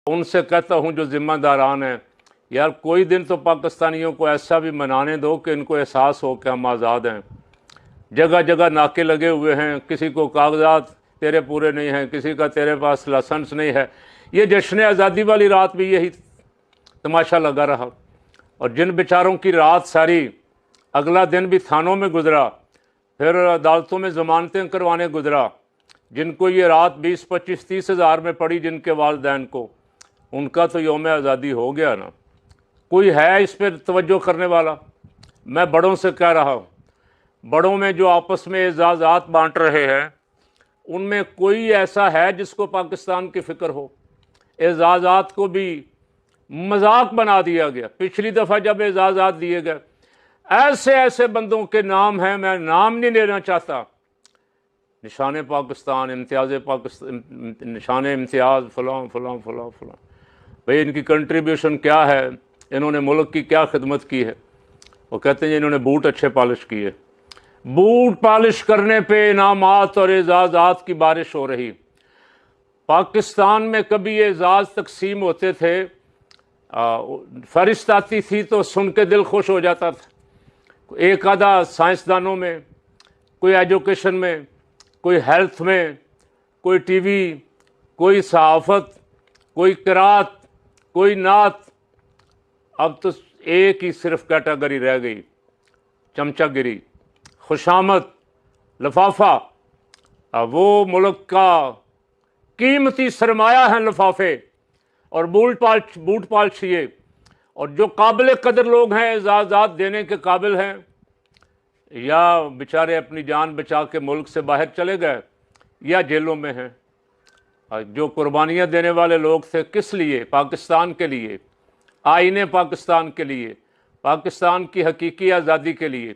उनसे कहता हूँ जो ज़िम्मेदारान हैं, यार कोई दिन तो पाकिस्तानियों को ऐसा भी मनाने दो कि इनको एहसास हो कि हम आज़ाद हैं। जगह जगह नाके लगे हुए हैं, किसी को कागजात तेरे पूरे नहीं हैं, किसी का तेरे पास लाइसेंस नहीं है। ये जश्न आज़ादी वाली रात भी यही तमाशा लगा रहा। और जिन बेचारों की रात सारी अगला दिन भी थानों में गुजरा, फिर अदालतों में ज़मानतें करवाने गुजरा, जिनको ये रात 20, 25, 30 हज़ार में पड़ी, जिनके वालिदैन को, उनका तो यौम आज़ादी हो गया ना। कोई है इस पर तवज्जो करने वाला? मैं बड़ों से कह रहा हूँ, बड़ों में जो आपस में एजाज़ात बांट रहे हैं, उनमें कोई ऐसा है जिसको पाकिस्तान की फ़िक्र हो? एजाज़ात को भी मजाक बना दिया गया। पिछली दफ़ा जब एजाज़ात दिए गए, ऐसे ऐसे बंदों के नाम हैं, मैं नाम नहीं लेना चाहता, निशान पाकिस्तान, इम्तियाज़ पाकिस्तान, निशान इम्तियाज़, फ़लाँ फ़लाँ फ़लाँ फ़लाँ। भाई इनकी कंट्रीब्यूशन क्या है, इन्होंने मुल्क की क्या खिदमत की है? वो कहते हैं इन्होंने बूट अच्छे पॉलिश किए। बूट पॉलिश करने पे इनामात और एजाज़ात की बारिश हो रही। पाकिस्तान में कभी एजाज़ तकसीम होते थे, फरिश्त आती थी तो सुन के दिल खुश हो जाता था। एक आधा साइंसदानों में, कोई एजुकेशन में, कोई हेल्थ में, कोई टीवी, कोई सहाफ़त, कोई क़िरात, कोई नात। अब तो एक ही सिर्फ कैटेगरी रह गई, चमचागिरी, खुशामद, लफाफा। वो मुल्क का कीमती सरमाया है लफाफे और बूट पालशिए। और जो काबिल कदर लोग हैं, एजाज़ात देने के काबिल हैं, या बेचारे अपनी जान बचा के मुल्क से बाहर चले गए या जेलों में हैं। जो कुर्बानियाँ देने वाले लोग थे, किस लिए? पाकिस्तान के लिए, आईने पाकिस्तान के लिए, पाकिस्तान की हकीकी आज़ादी के लिए।